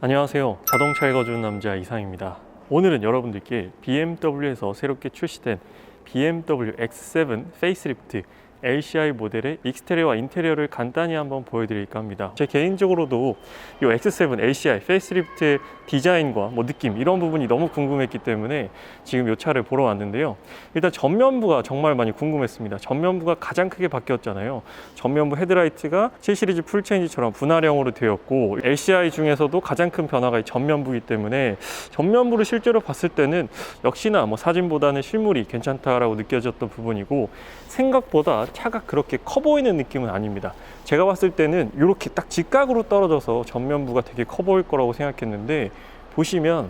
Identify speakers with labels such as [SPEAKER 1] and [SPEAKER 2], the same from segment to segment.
[SPEAKER 1] 안녕하세요. 자동차 읽어주는 남자 이상입니다. 오늘은 여러분들께 BMW에서 새롭게 출시된 BMW X7 페이스리프트 LCI 모델의 익스테리어와 인테리어를 간단히 한번 보여드릴까 합니다. 제 개인적으로도 이 X7 LCI 페이스리프트의 디자인과 느낌 이런 부분이 너무 궁금했기 때문에 지금 이 차를 보러 왔는데요. 일단 전면부가 정말 많이 궁금했습니다. 전면부가 가장 크게 바뀌었잖아요. 전면부 헤드라이트가 7시리즈 풀체인지처럼 분할형으로 되었고, LCI 중에서도 가장 큰 변화가 이 전면부이기 때문에 전면부를 실제로 봤을 때는 역시나 사진보다는 실물이 괜찮다라고 느껴졌던 부분이고, 생각보다 차가 그렇게 커 보이는 느낌은 아닙니다. 제가 봤을 때는 이렇게 딱 직각으로 떨어져서 전면부가 되게 커 보일 거라고 생각했는데, 보시면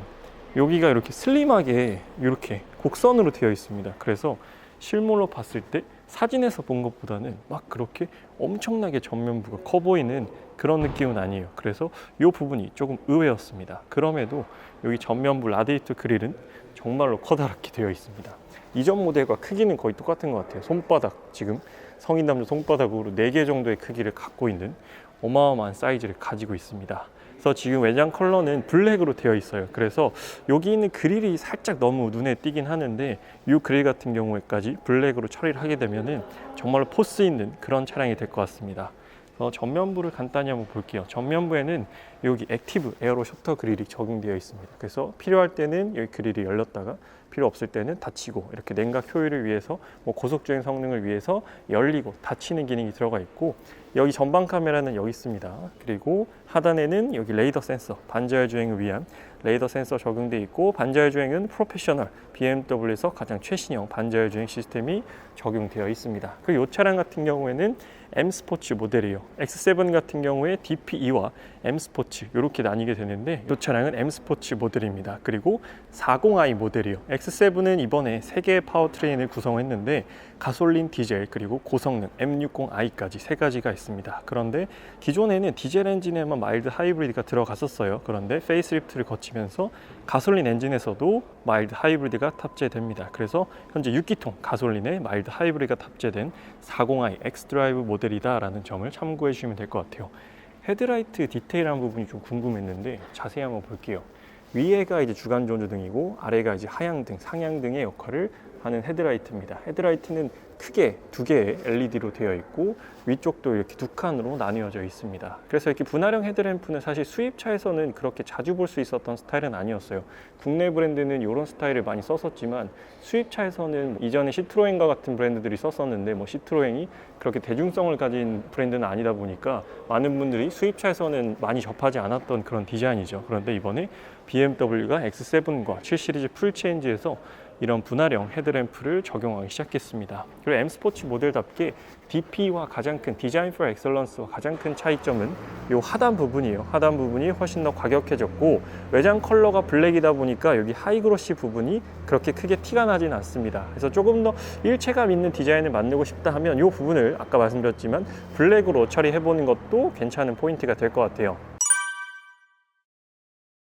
[SPEAKER 1] 여기가 이렇게 슬림하게 이렇게 곡선으로 되어 있습니다. 그래서 실물로 봤을 때 사진에서 본 것보다는 막 그렇게 엄청나게 전면부가 커 보이는 그런 느낌은 아니에요. 그래서 이 부분이 조금 의외였습니다. 그럼에도 여기 전면부 라디에이터 그릴은 정말로 커다랗게 되어 있습니다. 이전 모델과 크기는 거의 똑같은 것 같아요. 손바닥, 지금 성인 남자 손바닥으로 4개 정도의 크기를 갖고 있는 어마어마한 사이즈를 가지고 있습니다. 그래서 지금 외장 컬러는 블랙으로 되어 있어요. 그래서 여기 있는 그릴이 살짝 너무 눈에 띄긴 하는데, 이 그릴 같은 경우에까지 블랙으로 처리를 하게 되면은 정말로 포스 있는 그런 차량이 될 것 같습니다. 전면부를 간단히 한번 볼게요. 전면부에는 여기 액티브 에어로 셔터 그릴이 적용되어 있습니다. 그래서 필요할 때는 여기 그릴이 열렸다가 필요 없을 때는 닫히고, 이렇게 냉각 효율을 위해서 고속주행 성능을 위해서 열리고 닫히는 기능이 들어가 있고, 여기 전방 카메라는 여기 있습니다. 그리고 하단에는 여기 레이더 센서, 반자율 주행을 위한 레이더 센서 적용되어 있고, 반자율 주행은 프로페셔널 BMW에서 가장 최신형 반자율 주행 시스템이 적용되어 있습니다. 그리고 이 차량 같은 경우에는 M 스포츠 모델이에요. X7 같은 경우에 DPE와 M 스포츠 이렇게 나뉘게 되는데, 이 차량은 M 스포츠 모델입니다. 그리고 40i 모델이에요. X7은 이번에 3개의 파워트레인을 구성했는데, 가솔린, 디젤, 그리고 고성능 M60i까지 3가지가 있습니다. 그런데 기존에는 디젤 엔진에만 마일드 하이브리드가 들어갔었어요. 그런데 페이스리프트를 거치면서 가솔린 엔진에서도 마일드 하이브리드가 탑재됩니다. 그래서 현재 6기통 가솔린에 마일드 하이브리드가 탑재된 40i X드라이브 모델이다라는 점을 참고해 주시면 될 것 같아요. 헤드라이트 디테일한 부분이 좀 궁금했는데 자세히 한번 볼게요. 위에가 이제 주간 전조등이고, 아래가 이제 하향등, 상향등의 역할을 하는 헤드라이트입니다. 헤드라이트는 크게 2개의 LED로 되어 있고, 위쪽도 이렇게 2칸으로 나뉘어져 있습니다. 그래서 이렇게 분할형 헤드램프는 사실 수입차에서는 그렇게 자주 볼 수 있었던 스타일은 아니었어요. 국내 브랜드는 이런 스타일을 많이 썼었지만, 수입차에서는 이전에 시트로엔과 같은 브랜드들이 썼었는데, 시트로엔이 그렇게 대중성을 가진 브랜드는 아니다 보니까 많은 분들이 수입차에서는 많이 접하지 않았던 그런 디자인이죠. 그런데 이번에 BMW가 X7과 7시리즈 풀체인지에서 이런 분할형 헤드램프를 적용하기 시작했습니다. 그리고 M 스포츠 모델답게 DP와 가장 큰 디자인 포 엑셀런스와 가장 큰 차이점은 이 하단 부분이에요. 하단 부분이 훨씬 더 과격해졌고, 외장 컬러가 블랙이다 보니까 여기 하이그로시 부분이 그렇게 크게 티가 나진 않습니다. 그래서 조금 더 일체감 있는 디자인을 만들고 싶다 하면 이 부분을 아까 말씀드렸지만 블랙으로 처리해보는 것도 괜찮은 포인트가 될 것 같아요.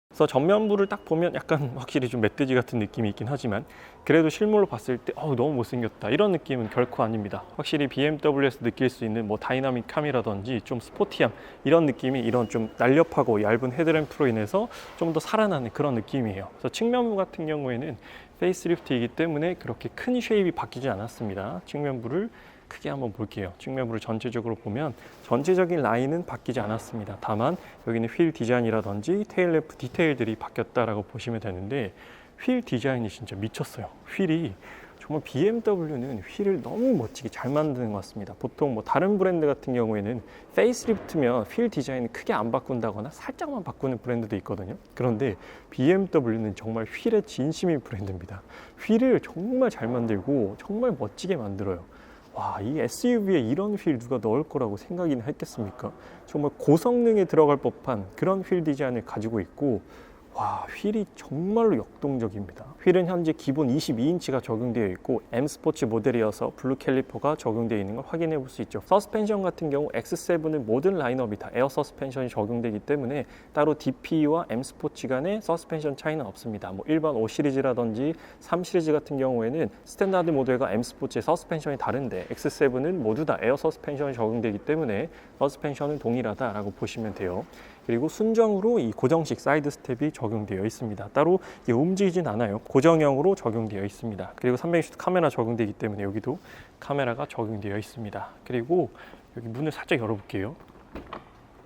[SPEAKER 1] 그래서 전면부를 딱 보면 약간 확실히 좀 멧돼지 같은 느낌이 있긴 하지만, 그래도 실물로 봤을 때 너무 못생겼다 이런 느낌은 결코 아닙니다. 확실히 BMW에서 느낄 수 있는 다이나믹함이라든지 좀 스포티함 이런 느낌이 이런 좀 날렵하고 얇은 헤드램프로 인해서 좀 더 살아나는 그런 느낌이에요. 그래서 측면부 같은 경우에는 페이스리프트이기 때문에 그렇게 큰 쉐입이 바뀌지 않았습니다. 측면부를 크게 한번 볼게요. 측면부를 전체적으로 보면 전체적인 라인은 바뀌지 않았습니다. 다만 여기는 휠 디자인이라든지 테일램프 디테일들이 바뀌었다라고 보시면 되는데, 휠 디자인이 진짜 미쳤어요. 휠이 정말 BMW는 휠을 너무 멋지게 잘 만드는 것 같습니다. 보통 다른 브랜드 같은 경우에는 페이스리프트면 휠 디자인을 크게 안 바꾼다거나 살짝만 바꾸는 브랜드도 있거든요. 그런데 BMW는 정말 휠의 진심인 브랜드입니다. 휠을 정말 잘 만들고 정말 멋지게 만들어요. 와, 이 SUV에 이런 휠 누가 넣을 거라고 생각이나 했겠습니까? 정말 고성능에 들어갈 법한 그런 휠 디자인을 가지고 있고, 와, 휠이 정말로 역동적입니다. 휠은 현재 기본 22인치가 적용되어 있고, M 스포츠 모델이어서 블루 캘리퍼가 적용되어 있는 걸 확인해 볼 수 있죠. 서스펜션 같은 경우 X7은 모든 라인업이 다 에어 서스펜션이 적용되기 때문에 따로 DP와 M 스포츠 간의 서스펜션 차이는 없습니다. 일반 5 시리즈라든지 3 시리즈 같은 경우에는 스탠다드 모델과 M 스포츠의 서스펜션이 다른데, X7은 모두 다 에어 서스펜션이 적용되기 때문에 서스펜션은 동일하다라고 보시면 돼요. 그리고 순정으로 이 고정식 사이드 스텝이 적용되어 있습니다. 따로 이게 움직이진 않아요. 고정형으로 적용되어 있습니다. 그리고 360도 카메라 적용되기 때문에 여기도 카메라가 적용되어 있습니다. 그리고 여기 문을 살짝 열어볼게요.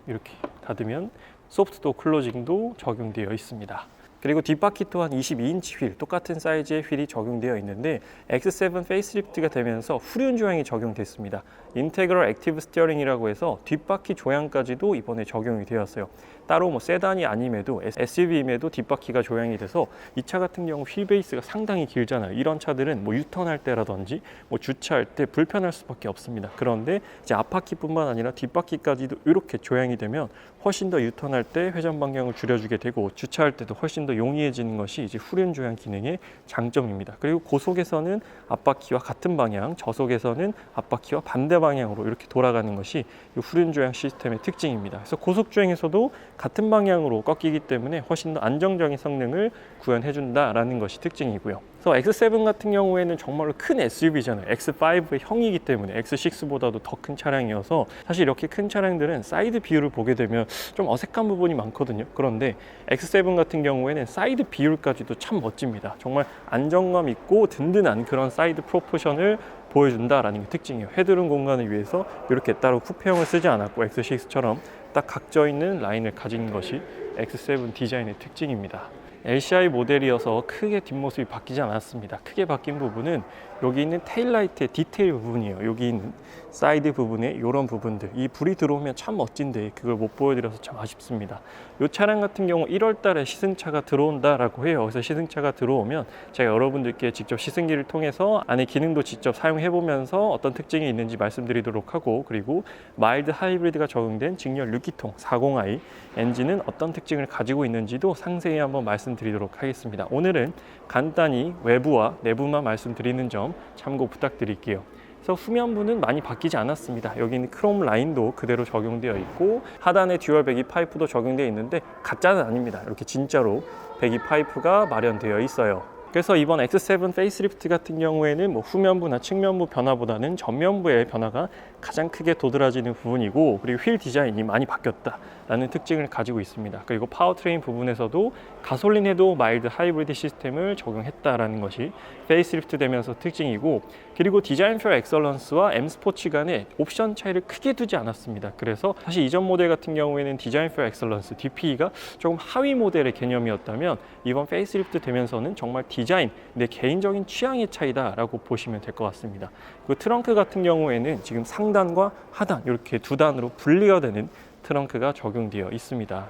[SPEAKER 1] 이렇게 닫으면 소프트도어 클로징도 적용되어 있습니다. 그리고 뒷바퀴 또한 22인치 휠, 똑같은 사이즈의 휠이 적용되어 있는데 X7 페이스리프트가 되면서 후륜 조향이 적용됐습니다. 인테그럴 액티브 스티어링이라고 해서 뒷바퀴 조향까지도 이번에 적용이 되었어요. 따로 뭐 세단이 아님에도 SUV임에도 뒷바퀴가 조향이 돼서 이 차 같은 경우 휠 베이스가 상당히 길잖아요. 이런 차들은 뭐 유턴할 때라든지 뭐 주차할 때 불편할 수밖에 없습니다. 그런데 이제 앞바퀴뿐만 아니라 뒷바퀴까지도 이렇게 조향이 되면 훨씬 더 유턴할 때 회전 방향을 줄여주게 되고 주차할 때도 훨씬 더 용이해지는 것이 이제 후륜 조향 기능의 장점입니다. 그리고 고속에서는 앞바퀴와 같은 방향, 저속에서는 앞바퀴와 반대 방향으로 이렇게 돌아가는 것이 이 후륜 조향 시스템의 특징입니다. 그래서 고속 주행에서도 같은 방향으로 꺾이기 때문에 훨씬 더 안정적인 성능을 구현해준다라는 것이 특징이고요. 그래서 X7 같은 경우에는 정말로 큰 SUV잖아요. X5의 형이기 때문에 X6보다도 더 큰 차량이어서 사실 이렇게 큰 차량들은 사이드 비율을 보게 되면 좀 어색한 부분이 많거든요. 그런데 X7 같은 경우에는 사이드 비율까지도 참 멋집니다. 정말 안정감 있고 든든한 그런 사이드 프로포션을 보여준다라는 게 특징이에요. 헤드룸 공간을 위해서 이렇게 따로 쿠페형을 쓰지 않았고 X6처럼 딱 각져 있는 라인을 가진 것이 X7 디자인의 특징입니다. LCI 모델이어서 크게 뒷모습이 바뀌지 않았습니다. 크게 바뀐 부분은 여기 있는 테일라이트의 디테일 부분이에요. 여기 있는 사이드 부분에 이런 부분들, 이 불이 들어오면 참 멋진데 그걸 못 보여드려서 참 아쉽습니다. 이 차량 같은 경우 1월 달에 시승차가 들어온다라고 해요. 그래서 시승차가 들어오면 제가 여러분들께 직접 시승기를 통해서 안에 기능도 직접 사용해보면서 어떤 특징이 있는지 말씀드리도록 하고, 그리고 마일드 하이브리드가 적용된 직렬 6기통 40i 엔진은 어떤 특징을 가지고 있는지도 상세히 한번 말씀드리도록 하겠습니다. 오늘은 간단히 외부와 내부만 말씀드리는 점 참고 부탁드릴게요. 그래서 후면부는 많이 바뀌지 않았습니다. 여기 있는 크롬 라인도 그대로 적용되어 있고 하단에 듀얼 배기 파이프도 적용되어 있는데 가짜는 아닙니다. 이렇게 진짜로 배기 파이프가 마련되어 있어요. 그래서 이번 X7 페이스리프트 같은 경우에는 뭐 후면부나 측면부 변화보다는 전면부의 변화가 가장 크게 도드라지는 부분이고, 그리고 휠 디자인이 많이 바뀌었다라는 특징을 가지고 있습니다. 그리고 파워트레인 부분에서도 가솔린에도 마일드 하이브리드 시스템을 적용했다라는 것이 페이스리프트 되면서 특징이고, 그리고 디자인 표 엑설런스와 M 스포츠 간에 옵션 차이를 크게 두지 않았습니다. 그래서 사실 이전 모델 같은 경우에는 디자인 표 엑설런스 DPE가 조금 하위 모델의 개념이었다면 이번 페이스리프트 되면서는 정말 디자인, 내 개인적인 취향의 차이다라고 보시면 될 것 같습니다. 그 트렁크 같은 경우에는 지금 상단과 하단 이렇게 두 단으로 분리가 되는 트렁크가 적용되어 있습니다.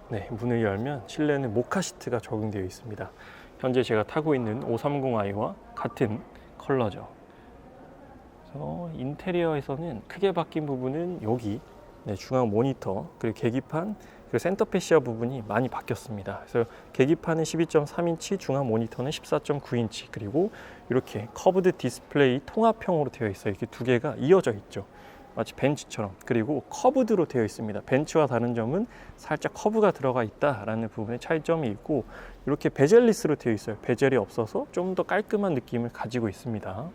[SPEAKER 1] 네, 문을 열면 실내는 모카 시트가 적용되어 있습니다. 현재 제가 타고 있는 530i와 같은 컬러죠. 그래서 인테리어에서는 크게 바뀐 부분은 여기 중앙 모니터, 그리고 계기판, 그리고 센터 패시아 부분이 많이 바뀌었습니다. 그래서 계기판은 12.3인치, 중앙 모니터는 14.9인치, 그리고 이렇게 커브드 디스플레이 통합형으로 되어 있어요. 이렇게 두 개가 이어져 있죠. 마치 벤츠처럼. 그리고 커브드로 되어 있습니다. 벤츠와 다른 점은 살짝 커브가 들어가 있다라는 부분에 차이점이 있고, 이렇게 베젤리스로 되어 있어요. 베젤이 없어서 좀 더 깔끔한 느낌을 가지고 있습니다.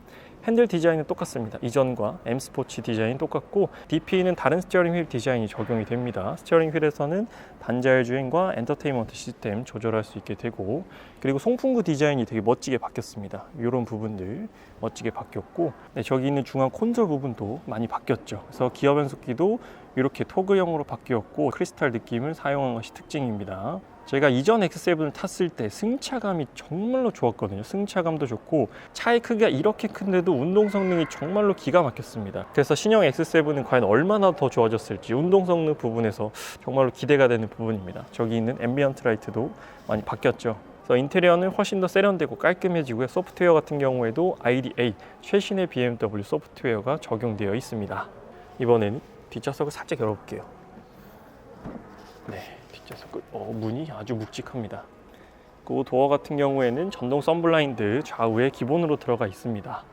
[SPEAKER 1] 핸들 디자인은 똑같습니다. 이전과 M 스포츠 디자인 똑같고, DPE는 다른 스티어링 휠 디자인이 적용이 됩니다. 스티어링 휠에서는 반자율 주행과 엔터테인먼트 시스템 조절할 수 있게 되고, 그리고 송풍구 디자인이 되게 멋지게 바뀌었습니다. 이런 부분들 멋지게 바뀌었고, 저기 있는 중앙 콘솔 부분도 많이 바뀌었죠. 그래서 기어 변속기도 이렇게 토그형으로 바뀌었고 크리스탈 느낌을 사용한 것이 특징입니다. 제가 이전 X7을 탔을 때 승차감이 정말로 좋았거든요. 승차감도 좋고 차의 크기가 이렇게 큰데도 운동 성능이 정말로 기가 막혔습니다. 그래서 신형 X7은 과연 얼마나 더 좋아졌을지 운동 성능 부분에서 정말로 기대가 되는 부분입니다. 저기 있는 앰비언트 라이트도 많이 바뀌었죠. 그래서 인테리어는 훨씬 더 세련되고 깔끔해지고요. 소프트웨어 같은 경우에도 IDA, 최신의 BMW 소프트웨어가 적용되어 있습니다. 이번에는 뒷좌석을 살짝 열어볼게요. 네, 뒷좌석 문이 아주 묵직합니다. 그 도어 같은 경우에는 전동 썬블라인드 좌우에 기본으로 들어가 있습니다.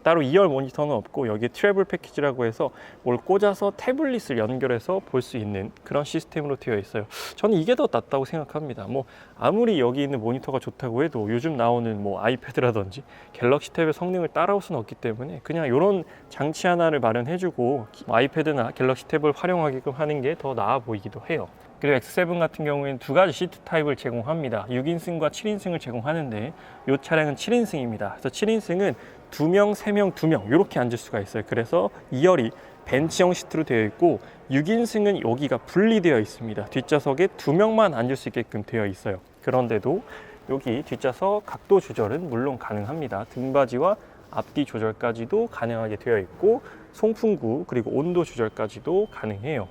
[SPEAKER 1] 따로 2열 모니터는 없고 여기에 트래블 패키지라고 해서 뭘 꽂아서 태블릿을 연결해서 볼 수 있는 그런 시스템으로 되어 있어요. 저는 이게 더 낫다고 생각합니다. 뭐 아무리 여기 있는 모니터가 좋다고 해도 요즘 나오는 뭐 아이패드라든지 갤럭시 탭의 성능을 따라올 수는 없기 때문에 그냥 이런 장치 하나를 마련해주고 아이패드나 갤럭시 탭을 활용하게끔 하는 게 더 나아 보이기도 해요. 그리고 X7 같은 경우에는 두 가지 시트 타입을 제공합니다. 6인승과 7인승을 제공하는데 이 차량은 7인승입니다. 그래서 7인승은 2명, 3명, 2명 이렇게 앉을 수가 있어요. 그래서 2열이 벤치형 시트로 되어 있고 6인승은 여기가 분리되어 있습니다. 뒷좌석에 2명만 앉을 수 있게끔 되어 있어요. 그런데도 여기 뒷좌석 각도 조절은 물론 가능합니다. 등받이와 앞뒤 조절까지도 가능하게 되어 있고 송풍구 그리고 온도 조절까지도 가능해요.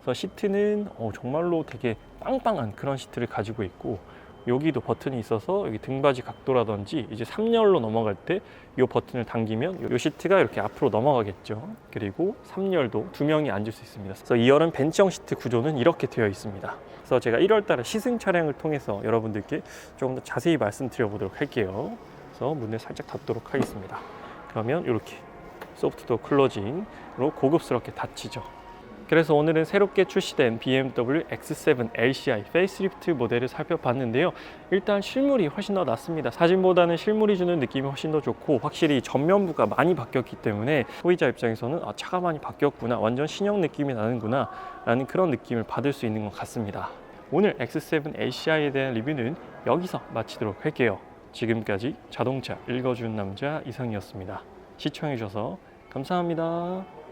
[SPEAKER 1] 그래서 시트는 정말로 되게 빵빵한 그런 시트를 가지고 있고 여기도 버튼이 있어서 여기 등받이 각도라든지 이제 3열로 넘어갈 때 이 버튼을 당기면 이 시트가 이렇게 앞으로 넘어가겠죠. 그리고 3열도 2명이 앉을 수 있습니다. 그래서 2열은 벤치형 시트 구조는 이렇게 되어 있습니다. 그래서 제가 1월 달에 시승 차량을 통해서 여러분들께 조금 더 자세히 말씀드려 보도록 할게요. 그래서 문을 살짝 닫도록 하겠습니다. 그러면 이렇게 소프트도어 클로징으로 고급스럽게 닫히죠. 그래서 오늘은 새롭게 출시된 BMW X7 LCI 페이스리프트 모델을 살펴봤는데요. 일단 실물이 훨씬 더 낫습니다. 사진보다는 실물이 주는 느낌이 훨씬 더 좋고 확실히 전면부가 많이 바뀌었기 때문에 소비자 입장에서는 차가 많이 바뀌었구나, 완전 신형 느낌이 나는구나 라는 그런 느낌을 받을 수 있는 것 같습니다. 오늘 X7 LCI에 대한 리뷰는 여기서 마치도록 할게요. 지금까지 자동차 읽어주는 남자 이상이었습니다. 시청해주셔서 감사합니다.